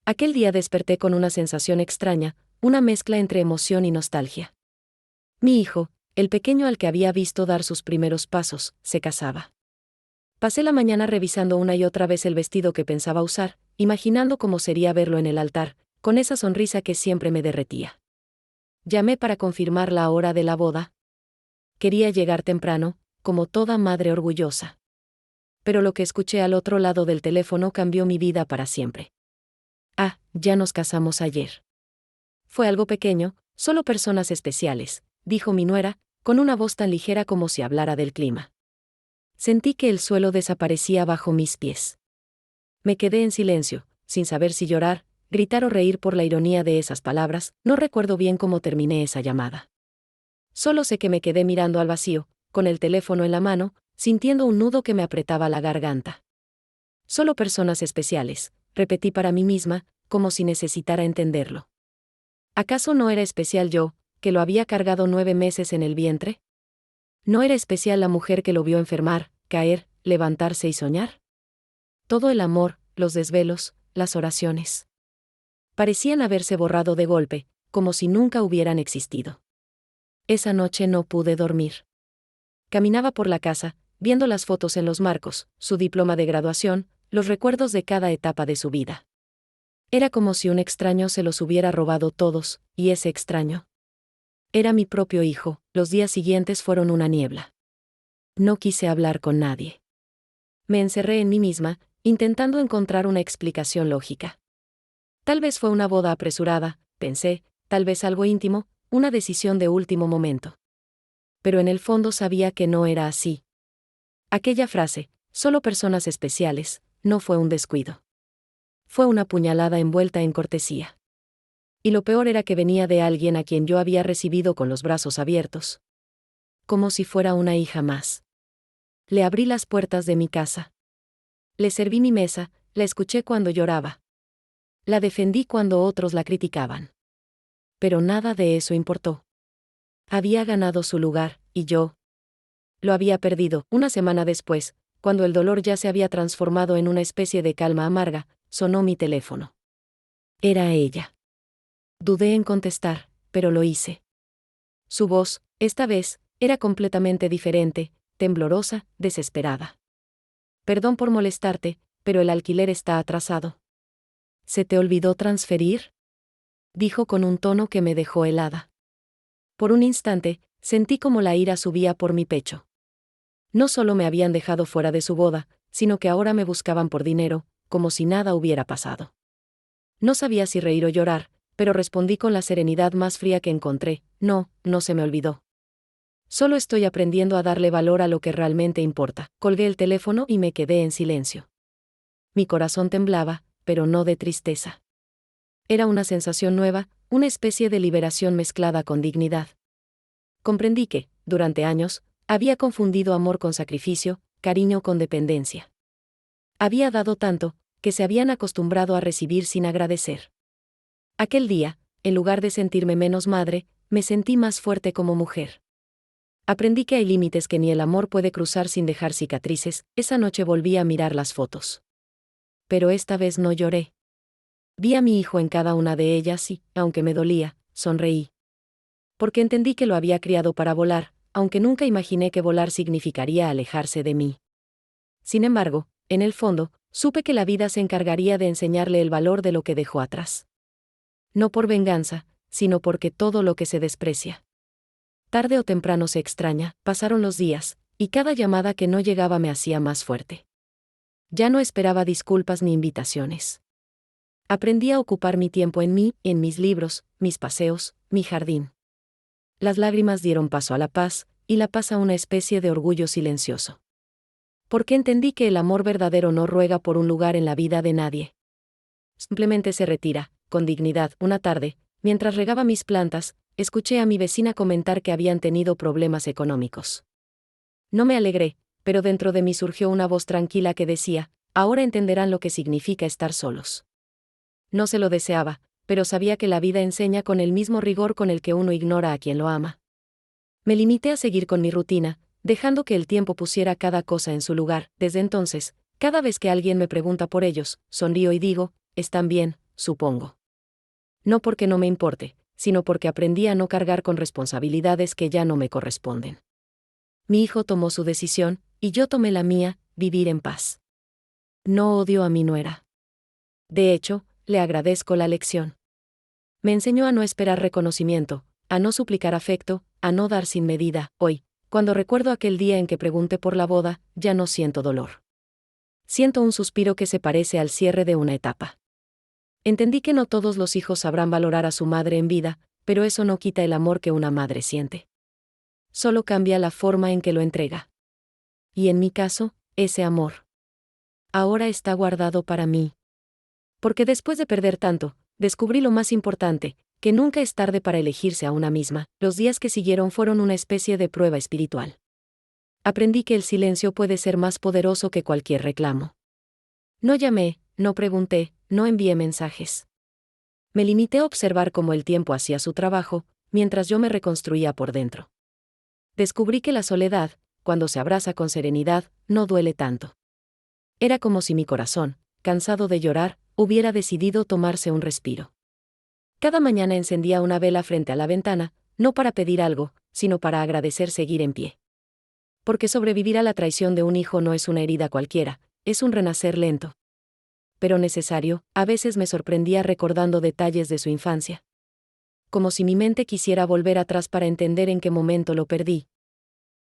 Aquel día desperté con una sensación extraña, una mezcla entre emoción y nostalgia. Mi hijo, el pequeño al que había visto dar sus primeros pasos, se casaba. Pasé la mañana revisando una y otra vez el vestido que pensaba usar, imaginando cómo sería verlo en el altar, con esa sonrisa que siempre me derretía. Llamé para confirmar la hora de la boda. Quería llegar temprano, como toda madre orgullosa. Pero lo que escuché al otro lado del teléfono cambió mi vida para siempre. Ah, ya nos casamos ayer. Fue algo pequeño, solo personas especiales, dijo mi nuera, con una voz tan ligera como si hablara del clima. Sentí que el suelo desaparecía bajo mis pies. Me quedé en silencio, sin saber si llorar, gritar o reír por la ironía de esas palabras. No recuerdo bien cómo terminé esa llamada. Solo sé que me quedé mirando al vacío, con el teléfono en la mano, sintiendo un nudo que me apretaba la garganta. Solo personas especiales, repetí para mí misma, como si necesitara entenderlo. ¿Acaso no era especial yo, que lo había cargado 9 meses en el vientre? ¿No era especial la mujer que lo vio enfermar, caer, levantarse y soñar? Todo el amor, los desvelos, las oraciones. Parecían haberse borrado de golpe, como si nunca hubieran existido. Esa noche no pude dormir. Caminaba por la casa, viendo las fotos en los marcos, su diploma de graduación, los recuerdos de cada etapa de su vida. Era como si un extraño se los hubiera robado todos, y ese extraño era mi propio hijo. Los días siguientes fueron una niebla. No quise hablar con nadie. Me encerré en mí misma, intentando encontrar una explicación lógica. Tal vez fue una boda apresurada, pensé, tal vez algo íntimo, una decisión de último momento. Pero en el fondo sabía que no era así. Aquella frase, solo personas especiales, no fue un descuido. Fue una puñalada envuelta en cortesía. Y lo peor era que venía de alguien a quien yo había recibido con los brazos abiertos. Como si fuera una hija más. Le abrí las puertas de mi casa. Le serví mi mesa, la escuché cuando lloraba. La defendí cuando otros la criticaban. Pero nada de eso importó. Había ganado su lugar, y yo lo había perdido. Una semana después, cuando el dolor ya se había transformado en una especie de calma amarga, sonó mi teléfono. Era ella. Dudé en contestar, pero lo hice. Su voz, esta vez, era completamente diferente, temblorosa, desesperada. Perdón por molestarte, pero el alquiler está atrasado. ¿Se te olvidó transferir?, dijo con un tono que me dejó helada. Por un instante, sentí como la ira subía por mi pecho. No solo me habían dejado fuera de su boda, sino que ahora me buscaban por dinero, como si nada hubiera pasado. No sabía si reír o llorar, pero respondí con la serenidad más fría que encontré: no, no se me olvidó. Solo estoy aprendiendo a darle valor a lo que realmente importa. Colgué el teléfono y me quedé en silencio. Mi corazón temblaba, pero no de tristeza. Era una sensación nueva, una especie de liberación mezclada con dignidad. Comprendí que, durante años, había confundido amor con sacrificio, cariño con dependencia. Había dado tanto, que se habían acostumbrado a recibir sin agradecer. Aquel día, en lugar de sentirme menos madre, me sentí más fuerte como mujer. Aprendí que hay límites que ni el amor puede cruzar sin dejar cicatrices. Esa noche volví a mirar las fotos. Pero esta vez no lloré. Vi a mi hijo en cada una de ellas y, aunque me dolía, sonreí. Porque entendí que lo había criado para volar, aunque nunca imaginé que volar significaría alejarse de mí. Sin embargo, en el fondo, supe que la vida se encargaría de enseñarle el valor de lo que dejó atrás. No por venganza, sino porque todo lo que se desprecia, tarde o temprano se extraña. Pasaron los días, y cada llamada que no llegaba me hacía más fuerte. Ya no esperaba disculpas ni invitaciones. Aprendí a ocupar mi tiempo en mí, en mis libros, mis paseos, mi jardín. Las lágrimas dieron paso a la paz, y la paz a una especie de orgullo silencioso. Porque entendí que el amor verdadero no ruega por un lugar en la vida de nadie. Simplemente se retira, con dignidad. Una tarde, mientras regaba mis plantas, escuché a mi vecina comentar que habían tenido problemas económicos. No me alegré, pero dentro de mí surgió una voz tranquila que decía: ahora entenderán lo que significa estar solos. No se lo deseaba, pero sabía que la vida enseña con el mismo rigor con el que uno ignora a quien lo ama. Me limité a seguir con mi rutina, dejando que el tiempo pusiera cada cosa en su lugar. Desde entonces, cada vez que alguien me pregunta por ellos, sonrío y digo: están bien, supongo. No porque no me importe, sino porque aprendí a no cargar con responsabilidades que ya no me corresponden. Mi hijo tomó su decisión, y yo tomé la mía, vivir en paz. No odio a mi nuera. De hecho, le agradezco la lección. Me enseñó a no esperar reconocimiento, a no suplicar afecto, a no dar sin medida. Hoy, cuando recuerdo aquel día en que pregunté por la boda, ya no siento dolor. Siento un suspiro que se parece al cierre de una etapa. Entendí que no todos los hijos sabrán valorar a su madre en vida, pero eso no quita el amor que una madre siente. Solo cambia la forma en que lo entrega. Y en mi caso, ese amor ahora está guardado para mí. Porque después de perder tanto, descubrí lo más importante, que nunca es tarde para elegirse a una misma. Los días que siguieron fueron una especie de prueba espiritual. Aprendí que el silencio puede ser más poderoso que cualquier reclamo. No llamé, no pregunté, no envié mensajes. Me limité a observar cómo el tiempo hacía su trabajo, mientras yo me reconstruía por dentro. Descubrí que la soledad, cuando se abraza con serenidad, no duele tanto. Era como si mi corazón, cansado de llorar, hubiera decidido tomarse un respiro. Cada mañana encendía una vela frente a la ventana, no para pedir algo, sino para agradecer seguir en pie. Porque sobrevivir a la traición de un hijo no es una herida cualquiera, es un renacer lento. Pero necesario. A veces me sorprendía recordando detalles de su infancia. Como si mi mente quisiera volver atrás para entender en qué momento lo perdí.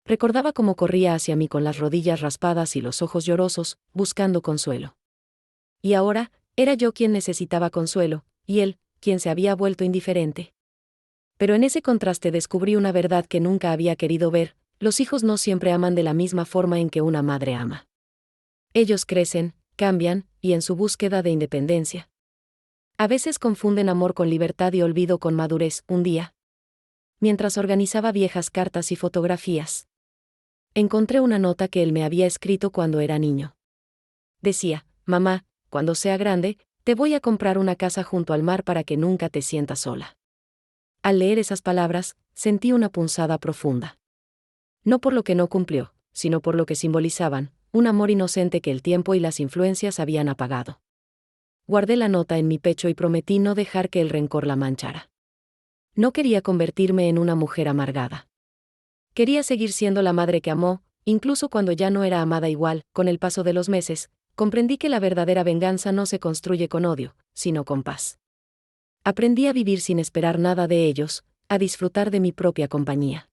Recordaba cómo corría hacia mí con las rodillas raspadas y los ojos llorosos, buscando consuelo. Y ahora, era yo quien necesitaba consuelo, y él, quien se había vuelto indiferente. Pero en ese contraste descubrí una verdad que nunca había querido ver: los hijos no siempre aman de la misma forma en que una madre ama. Ellos crecen, cambian, y en su búsqueda de independencia. A veces confunden amor con libertad y olvido con madurez. Un día, mientras organizaba viejas cartas y fotografías, encontré una nota que él me había escrito cuando era niño. Decía: mamá, cuando sea grande, te voy a comprar una casa junto al mar para que nunca te sientas sola. Al leer esas palabras, sentí una punzada profunda. No por lo que no cumplió, sino por lo que simbolizaban: un amor inocente que el tiempo y las influencias habían apagado. Guardé la nota en mi pecho y prometí no dejar que el rencor la manchara. No quería convertirme en una mujer amargada. Quería seguir siendo la madre que amó, incluso cuando ya no era amada igual. Con el paso de los meses, comprendí que la verdadera venganza no se construye con odio, sino con paz. Aprendí a vivir sin esperar nada de ellos, a disfrutar de mi propia compañía.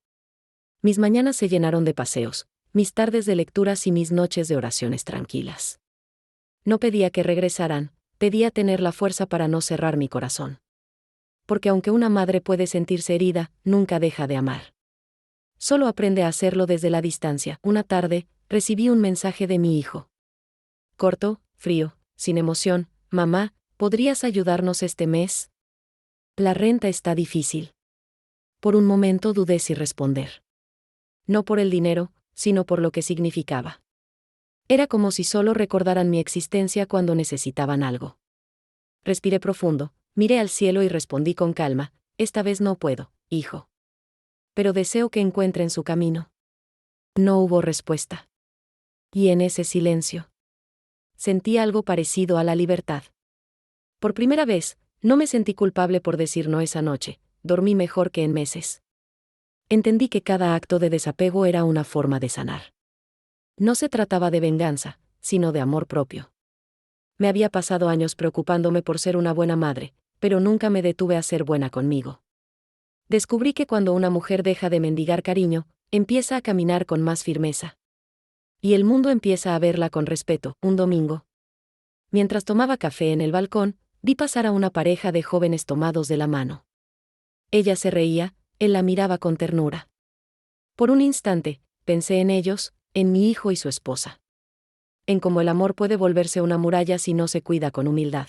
Mis mañanas se llenaron de paseos, mis tardes de lecturas y mis noches de oraciones tranquilas. No pedía que regresaran, pedía tener la fuerza para no cerrar mi corazón. Porque aunque una madre puede sentirse herida, nunca deja de amar. Solo aprende a hacerlo desde la distancia. Una tarde, recibí un mensaje de mi hijo. Corto, frío, sin emoción: mamá, ¿podrías ayudarnos este mes? La renta está difícil. Por un momento dudé si responder. No por el dinero, sino por lo que significaba. Era como si solo recordaran mi existencia cuando necesitaban algo. Respiré profundo, miré al cielo y respondí con calma: esta vez no puedo, hijo. Pero deseo que encuentren su camino. No hubo respuesta. Y en ese silencio, sentí algo parecido a la libertad. Por primera vez, no me sentí culpable por decir no esa noche. Dormí mejor que en meses. Entendí que cada acto de desapego era una forma de sanar. No se trataba de venganza, sino de amor propio. Me había pasado años preocupándome por ser una buena madre, pero nunca me detuve a ser buena conmigo. Descubrí que cuando una mujer deja de mendigar cariño, empieza a caminar con más firmeza. Y el mundo empieza a verla con respeto. Un domingo, mientras tomaba café en el balcón, vi pasar a una pareja de jóvenes tomados de la mano. Ella se reía, él la miraba con ternura. Por un instante, pensé en ellos, en mi hijo y su esposa. En cómo el amor puede volverse una muralla si no se cuida con humildad.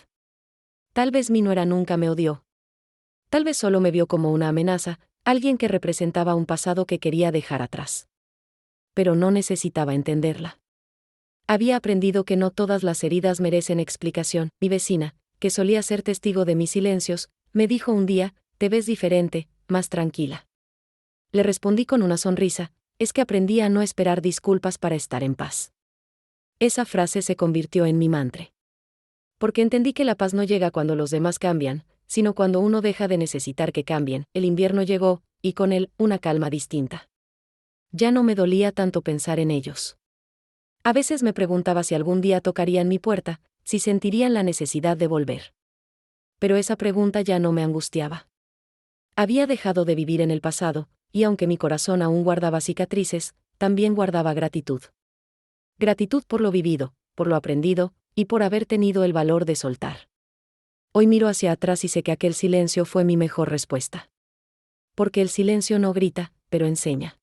Tal vez mi nuera nunca me odió. Tal vez solo me vio como una amenaza, alguien que representaba un pasado que quería dejar atrás. Pero no necesitaba entenderla. Había aprendido que no todas las heridas merecen explicación. Mi vecina, que solía ser testigo de mis silencios, me dijo un día: te ves diferente, más tranquila. Le respondí con una sonrisa: es que aprendí a no esperar disculpas para estar en paz. Esa frase se convirtió en mi mantra. Porque entendí que la paz no llega cuando los demás cambian, sino cuando uno deja de necesitar que cambien. El invierno llegó, y con él, una calma distinta. Ya no me dolía tanto pensar en ellos. A veces me preguntaba si algún día tocarían mi puerta, si sentirían la necesidad de volver. Pero esa pregunta ya no me angustiaba. Había dejado de vivir en el pasado, y aunque mi corazón aún guardaba cicatrices, también guardaba gratitud. Gratitud por lo vivido, por lo aprendido, y por haber tenido el valor de soltar. Hoy miro hacia atrás y sé que aquel silencio fue mi mejor respuesta. Porque el silencio no grita, pero enseña.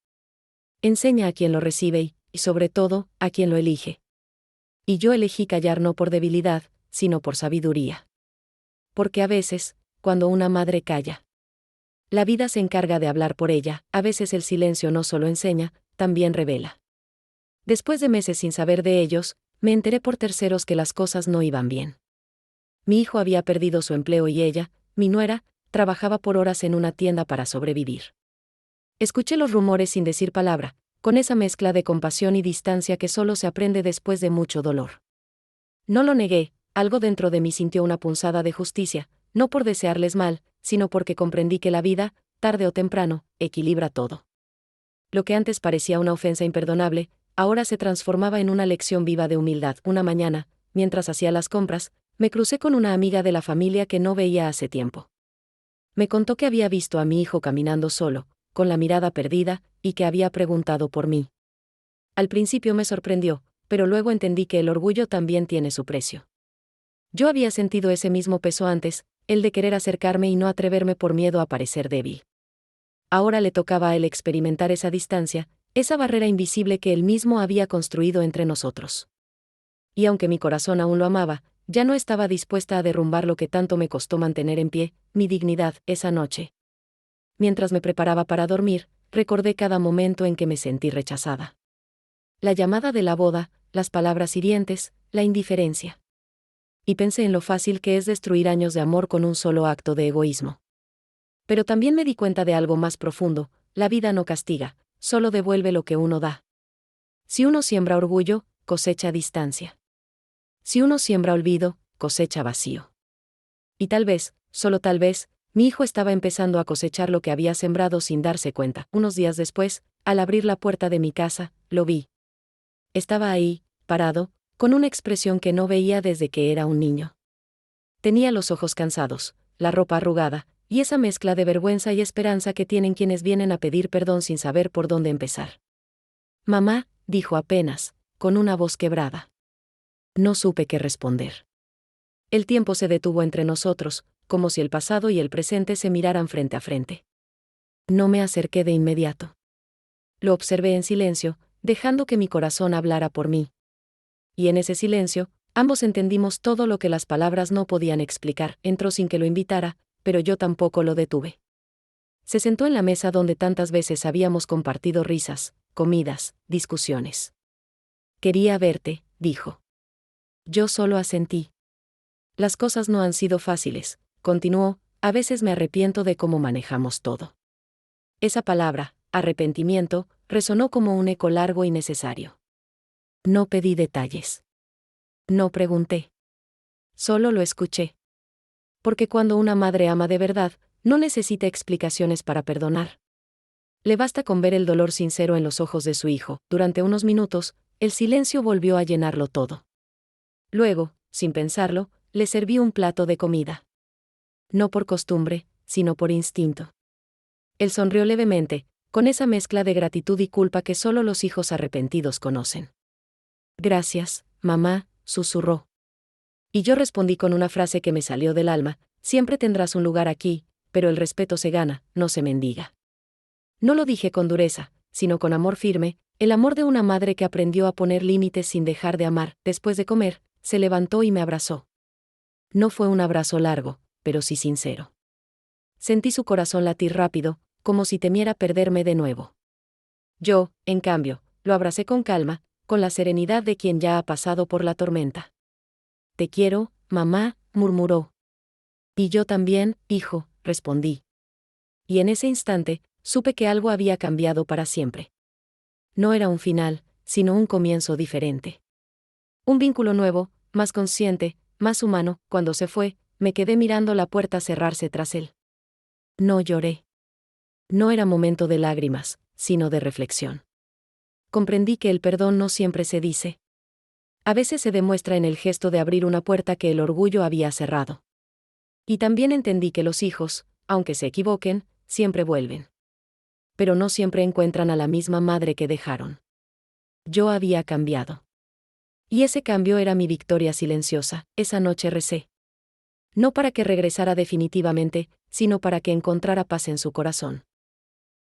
Enseña a quien lo recibe y sobre todo, a quien lo elige. Y yo elegí callar no por debilidad, sino por sabiduría. Porque a veces, cuando una madre calla, la vida se encarga de hablar por ella. A veces el silencio no solo enseña, también revela. Después de meses sin saber de ellos, me enteré por terceros que las cosas no iban bien. Mi hijo había perdido su empleo y ella, mi nuera, trabajaba por horas en una tienda para sobrevivir. Escuché los rumores sin decir palabra, con esa mezcla de compasión y distancia que solo se aprende después de mucho dolor. No lo negué, algo dentro de mí sintió una punzada de justicia, no por desearles mal, sino porque comprendí que la vida, tarde o temprano, equilibra todo. Lo que antes parecía una ofensa imperdonable, ahora se transformaba en una lección viva de humildad. Una mañana, mientras hacía las compras, me crucé con una amiga de la familia que no veía hace tiempo. Me contó que había visto a mi hijo caminando solo, con la mirada perdida, y que había preguntado por mí. Al principio me sorprendió, pero luego entendí que el orgullo también tiene su precio. Yo había sentido ese mismo peso antes, el de querer acercarme y no atreverme por miedo a parecer débil. Ahora le tocaba a él experimentar esa distancia, esa barrera invisible que él mismo había construido entre nosotros. Y aunque mi corazón aún lo amaba, ya no estaba dispuesta a derrumbar lo que tanto me costó mantener en pie, mi dignidad, esa noche. Mientras me preparaba para dormir, recordé cada momento en que me sentí rechazada. La llamada de la boda, las palabras hirientes, la indiferencia. Y pensé en lo fácil que es destruir años de amor con un solo acto de egoísmo. Pero también me di cuenta de algo más profundo: la vida no castiga, solo devuelve lo que uno da. Si uno siembra orgullo, cosecha distancia. Si uno siembra olvido, cosecha vacío. Y tal vez, solo tal vez, mi hijo estaba empezando a cosechar lo que había sembrado sin darse cuenta. Unos días después, al abrir la puerta de mi casa, lo vi. Estaba ahí, parado, con una expresión que no veía desde que era un niño. Tenía los ojos cansados, la ropa arrugada, y esa mezcla de vergüenza y esperanza que tienen quienes vienen a pedir perdón sin saber por dónde empezar. «Mamá», dijo apenas, con una voz quebrada. No supe qué responder. El tiempo se detuvo entre nosotros, como si el pasado y el presente se miraran frente a frente. No me acerqué de inmediato. Lo observé en silencio, dejando que mi corazón hablara por mí. Y en ese silencio, ambos entendimos todo lo que las palabras no podían explicar. Entró sin que lo invitara, pero yo tampoco lo detuve. Se sentó en la mesa donde tantas veces habíamos compartido risas, comidas, discusiones. «Quería verte», dijo. Yo solo asentí. «Las cosas no han sido fáciles», continuó, «a veces me arrepiento de cómo manejamos todo». Esa palabra, arrepentimiento, resonó como un eco largo y necesario. No pedí detalles. No pregunté. Solo lo escuché. Porque cuando una madre ama de verdad, no necesita explicaciones para perdonar. Le basta con ver el dolor sincero en los ojos de su hijo. Durante unos minutos, el silencio volvió a llenarlo todo. Luego, sin pensarlo, le serví un plato de comida. No por costumbre, sino por instinto. Él sonrió levemente, con esa mezcla de gratitud y culpa que solo los hijos arrepentidos conocen. «Gracias, mamá», susurró. Y yo respondí con una frase que me salió del alma: «Siempre tendrás un lugar aquí, pero el respeto se gana, no se mendiga». No lo dije con dureza, sino con amor firme, el amor de una madre que aprendió a poner límites sin dejar de amar. Después de comer, se levantó y me abrazó. No fue un abrazo largo, pero sí sincero. Sentí su corazón latir rápido, como si temiera perderme de nuevo. Yo, en cambio, lo abracé con calma, con la serenidad de quien ya ha pasado por la tormenta. «Te quiero, mamá», murmuró. «Y yo también, hijo», respondí. Y en ese instante, supe que algo había cambiado para siempre. No era un final, sino un comienzo diferente. Un vínculo nuevo, más consciente, más humano. Cuando se fue, me quedé mirando la puerta cerrarse tras él. No lloré. No era momento de lágrimas, sino de reflexión. Comprendí que el perdón no siempre se dice. A veces se demuestra en el gesto de abrir una puerta que el orgullo había cerrado. Y también entendí que los hijos, aunque se equivoquen, siempre vuelven. Pero no siempre encuentran a la misma madre que dejaron. Yo había cambiado. Y ese cambio era mi victoria silenciosa. Esa noche recé. No para que regresara definitivamente, sino para que encontrara paz en su corazón.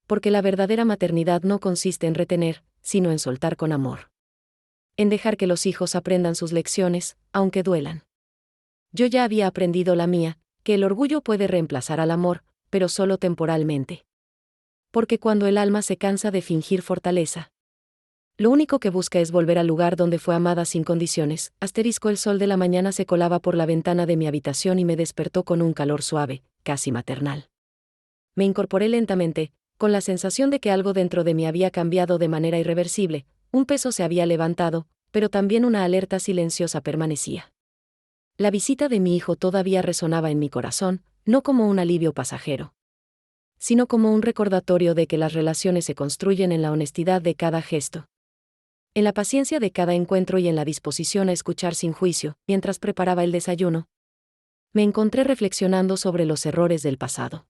Porque la verdadera maternidad no consiste en retener, sino en soltar con amor. En dejar que los hijos aprendan sus lecciones, aunque duelan. Yo ya había aprendido la mía, que el orgullo puede reemplazar al amor, pero solo temporalmente. Porque cuando el alma se cansa de fingir fortaleza, lo único que busca es volver al lugar donde fue amada sin condiciones. El sol de la mañana se colaba por la ventana de mi habitación y me despertó con un calor suave, casi maternal. Me incorporé lentamente, con la sensación de que algo dentro de mí había cambiado de manera irreversible. Un peso se había levantado, pero también una alerta silenciosa permanecía. La visita de mi hijo todavía resonaba en mi corazón, no como un alivio pasajero, sino como un recordatorio de que las relaciones se construyen en la honestidad de cada gesto, en la paciencia de cada encuentro y en la disposición a escuchar sin juicio. Mientras preparaba el desayuno, me encontré reflexionando sobre los errores del pasado.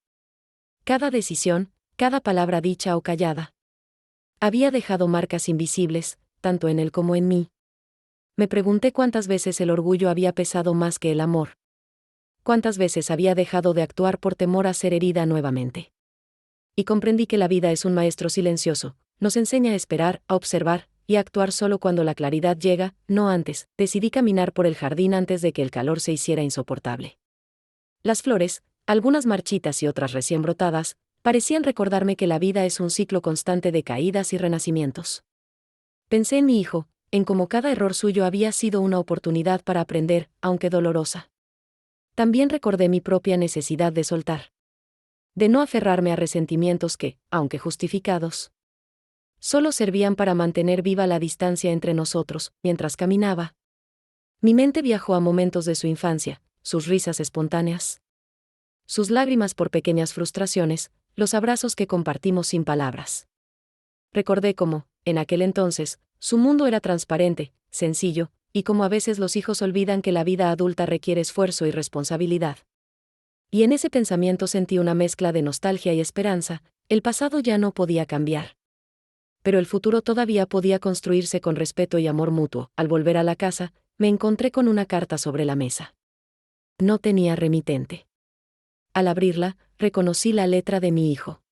Cada decisión, cada palabra dicha o callada, había dejado marcas invisibles, tanto en él como en mí. Me pregunté cuántas veces el orgullo había pesado más que el amor. Cuántas veces había dejado de actuar por temor a ser herida nuevamente. Y comprendí que la vida es un maestro silencioso, nos enseña a esperar, a observar, y a actuar solo cuando la claridad llega, no antes. Decidí caminar por el jardín antes de que el calor se hiciera insoportable. Las flores, algunas marchitas y otras recién brotadas, parecían recordarme que la vida es un ciclo constante de caídas y renacimientos. Pensé en mi hijo, en cómo cada error suyo había sido una oportunidad para aprender, aunque dolorosa. También recordé mi propia necesidad de soltar. De no aferrarme a resentimientos que, aunque justificados, solo servían para mantener viva la distancia entre nosotros. Mientras caminaba, mi mente viajó a momentos de su infancia, sus risas espontáneas, sus lágrimas por pequeñas frustraciones, los abrazos que compartimos sin palabras. Recordé cómo, en aquel entonces, su mundo era transparente, sencillo, y cómo a veces los hijos olvidan que la vida adulta requiere esfuerzo y responsabilidad. Y en ese pensamiento sentí una mezcla de nostalgia y esperanza. El pasado ya no podía cambiar, pero el futuro todavía podía construirse con respeto y amor mutuo. Al volver a la casa, me encontré con una carta sobre la mesa. No tenía remitente. Al abrirla, reconocí la letra de mi hijo.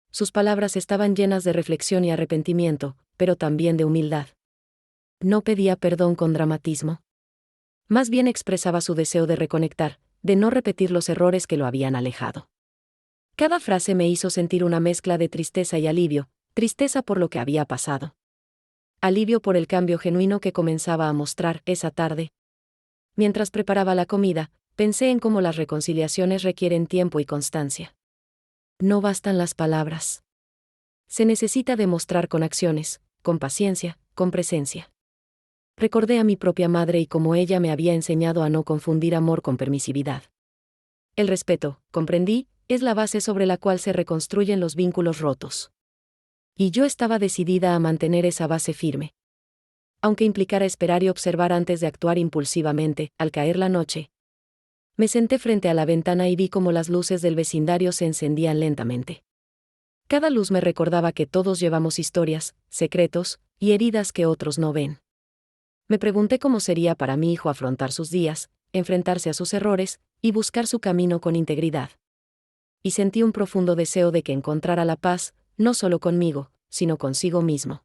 Sus palabras estaban llenas de reflexión y arrepentimiento, pero también de humildad. No pedía perdón con dramatismo. Más bien expresaba su deseo de reconectar, de no repetir los errores que lo habían alejado. Cada frase me hizo sentir una mezcla de tristeza y alivio, tristeza por lo que había pasado. Alivio por el cambio genuino que comenzaba a mostrar esa tarde. Mientras preparaba la comida, pensé en cómo las reconciliaciones requieren tiempo y constancia. No bastan las palabras. Se necesita demostrar con acciones, con paciencia, con presencia. Recordé a mi propia madre y cómo ella me había enseñado a no confundir amor con permisividad. El respeto, comprendí, es la base sobre la cual se reconstruyen los vínculos rotos. Y yo estaba decidida a mantener esa base firme. Aunque implicara esperar y observar antes de actuar impulsivamente. Al caer la noche, me senté frente a la ventana y vi cómo las luces del vecindario se encendían lentamente. Cada luz me recordaba que todos llevamos historias, secretos y heridas que otros no ven. Me pregunté cómo sería para mi hijo afrontar sus días, enfrentarse a sus errores y buscar su camino con integridad. Y sentí un profundo deseo de que encontrara la paz, no solo conmigo, sino consigo mismo.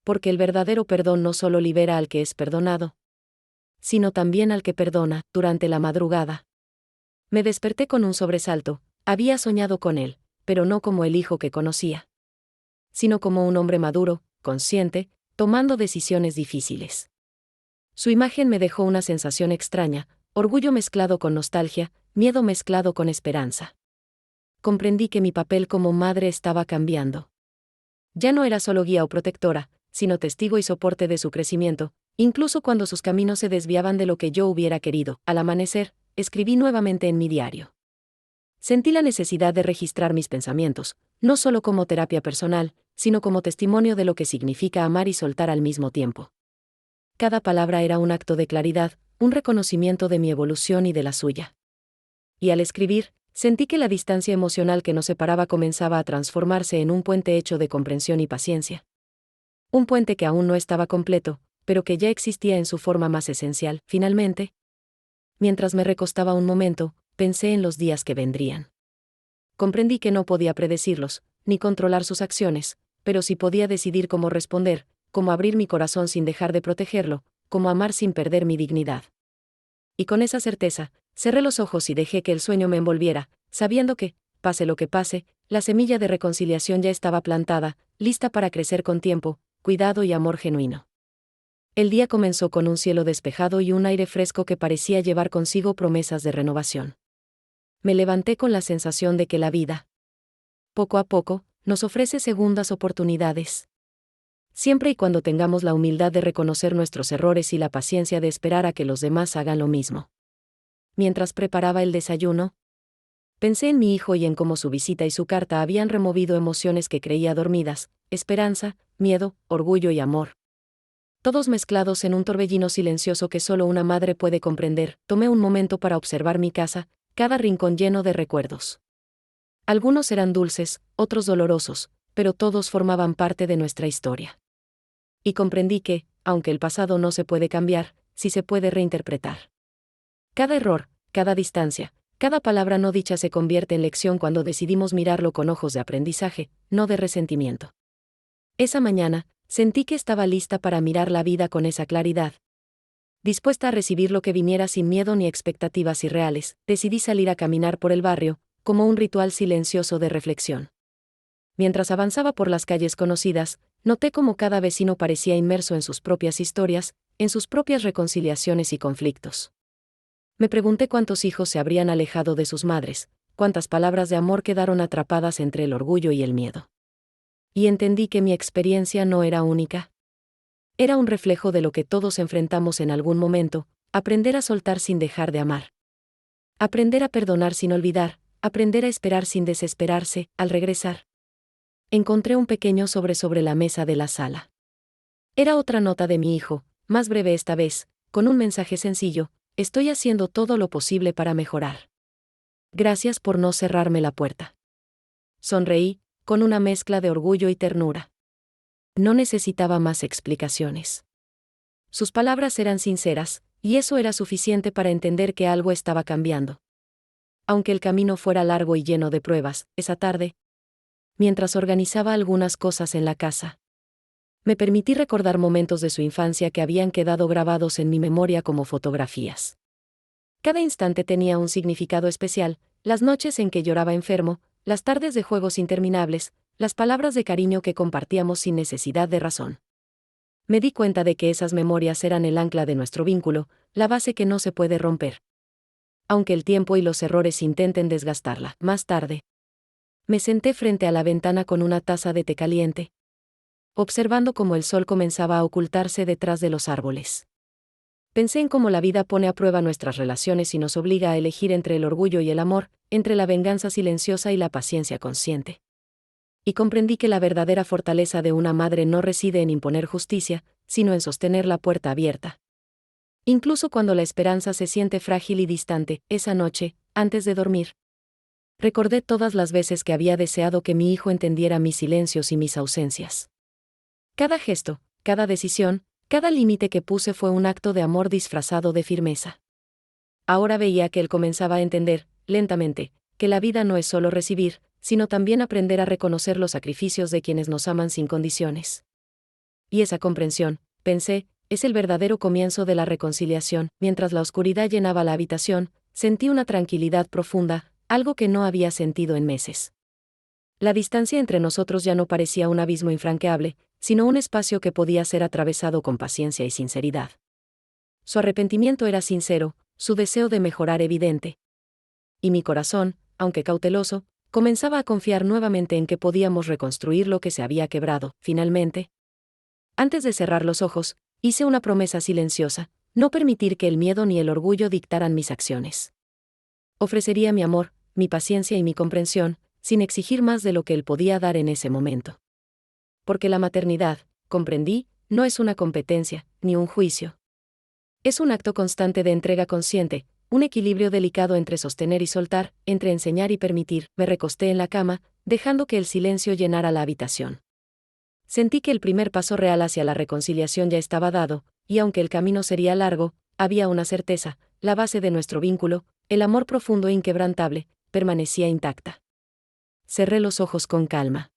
Porque el verdadero perdón no solo libera al que es perdonado, sino también al que perdona. Durante la madrugada, me desperté con un sobresalto. Había soñado con él, pero no como el hijo que conocía, sino como un hombre maduro, consciente, tomando decisiones difíciles. Su imagen me dejó una sensación extraña, orgullo mezclado con nostalgia, miedo mezclado con esperanza. Comprendí que mi papel como madre estaba cambiando. Ya no era solo guía o protectora, sino testigo y soporte de su crecimiento, incluso cuando sus caminos se desviaban de lo que yo hubiera querido. Al amanecer, escribí nuevamente en mi diario. Sentí la necesidad de registrar mis pensamientos, no solo como terapia personal, sino como testimonio de lo que significa amar y soltar al mismo tiempo. Cada palabra era un acto de claridad, un reconocimiento de mi evolución y de la suya. Y al escribir, sentí que la distancia emocional que nos separaba comenzaba a transformarse en un puente hecho de comprensión y paciencia. Un puente que aún no estaba completo, pero que ya existía en su forma más esencial. Finalmente, mientras me recostaba un momento, pensé en los días que vendrían. Comprendí que no podía predecirlos, ni controlar sus acciones, pero sí podía decidir cómo responder, cómo abrir mi corazón sin dejar de protegerlo, cómo amar sin perder mi dignidad. Y con esa certeza, cerré los ojos y dejé que el sueño me envolviera, sabiendo que, pase lo que pase, la semilla de reconciliación ya estaba plantada, lista para crecer con tiempo, cuidado y amor genuino. El día comenzó con un cielo despejado y un aire fresco que parecía llevar consigo promesas de renovación. Me levanté con la sensación de que la vida, poco a poco, nos ofrece segundas oportunidades. Siempre y cuando tengamos la humildad de reconocer nuestros errores y la paciencia de esperar a que los demás hagan lo mismo. Mientras preparaba el desayuno, pensé en mi hijo y en cómo su visita y su carta habían removido emociones que creía dormidas: esperanza, miedo, orgullo y amor. Todos mezclados en un torbellino silencioso que solo una madre puede comprender. Tomé un momento para observar mi casa, cada rincón lleno de recuerdos. Algunos eran dulces, otros dolorosos, pero todos formaban parte de nuestra historia. Y comprendí que, aunque el pasado no se puede cambiar, sí se puede reinterpretar. Cada error, cada distancia, cada palabra no dicha se convierte en lección cuando decidimos mirarlo con ojos de aprendizaje, no de resentimiento. Esa mañana, sentí que estaba lista para mirar la vida con esa claridad. Dispuesta a recibir lo que viniera sin miedo ni expectativas irreales, decidí salir a caminar por el barrio, como un ritual silencioso de reflexión. Mientras avanzaba por las calles conocidas, noté cómo cada vecino parecía inmerso en sus propias historias, en sus propias reconciliaciones y conflictos. Me pregunté cuántos hijos se habrían alejado de sus madres, cuántas palabras de amor quedaron atrapadas entre el orgullo y el miedo. Y entendí que mi experiencia no era única. Era un reflejo de lo que todos enfrentamos en algún momento: aprender a soltar sin dejar de amar. Aprender a perdonar sin olvidar, aprender a esperar sin desesperarse. Al regresar, encontré un pequeño sobre la mesa de la sala. Era otra nota de mi hijo, más breve esta vez, con un mensaje sencillo: estoy haciendo todo lo posible para mejorar. Gracias por no cerrarme la puerta. Sonreí, con una mezcla de orgullo y ternura. No necesitaba más explicaciones. Sus palabras eran sinceras, y eso era suficiente para entender que algo estaba cambiando. Aunque el camino fuera largo y lleno de pruebas, esa tarde, mientras organizaba algunas cosas en la casa, me permití recordar momentos de su infancia que habían quedado grabados en mi memoria como fotografías. Cada instante tenía un significado especial: las noches en que lloraba enfermo, las tardes de juegos interminables, las palabras de cariño que compartíamos sin necesidad de razón. Me di cuenta de que esas memorias eran el ancla de nuestro vínculo, la base que no se puede romper, aunque el tiempo y los errores intenten desgastarla. Más tarde, me senté frente a la ventana con una taza de té caliente, observando cómo el sol comenzaba a ocultarse detrás de los árboles. Pensé en cómo la vida pone a prueba nuestras relaciones y nos obliga a elegir entre el orgullo y el amor, entre la venganza silenciosa y la paciencia consciente. Y comprendí que la verdadera fortaleza de una madre no reside en imponer justicia, sino en sostener la puerta abierta. Incluso cuando la esperanza se siente frágil y distante. Esa noche, antes de dormir, recordé todas las veces que había deseado que mi hijo entendiera mis silencios y mis ausencias. Cada gesto, cada decisión, cada límite que puse fue un acto de amor disfrazado de firmeza. Ahora veía que él comenzaba a entender, lentamente, que la vida no es solo recibir, sino también aprender a reconocer los sacrificios de quienes nos aman sin condiciones. Y esa comprensión, pensé, es el verdadero comienzo de la reconciliación. Mientras la oscuridad llenaba la habitación, sentí una tranquilidad profunda, algo que no había sentido en meses. La distancia entre nosotros ya no parecía un abismo infranqueable, sino un espacio que podía ser atravesado con paciencia y sinceridad. Su arrepentimiento era sincero, su deseo de mejorar evidente. Y mi corazón, aunque cauteloso, comenzaba a confiar nuevamente en que podíamos reconstruir lo que se había quebrado. Finalmente, antes de cerrar los ojos, hice una promesa silenciosa: no permitir que el miedo ni el orgullo dictaran mis acciones. Ofrecería mi amor, mi paciencia y mi comprensión, sin exigir más de lo que él podía dar en ese momento. Porque la maternidad, comprendí, no es una competencia, ni un juicio. Es un acto constante de entrega consciente, un equilibrio delicado entre sostener y soltar, entre enseñar y permitir. Me recosté en la cama, dejando que el silencio llenara la habitación. Sentí que el primer paso real hacia la reconciliación ya estaba dado, y aunque el camino sería largo, había una certeza: la base de nuestro vínculo, el amor profundo e inquebrantable, permanecía intacta. Cerré los ojos con calma,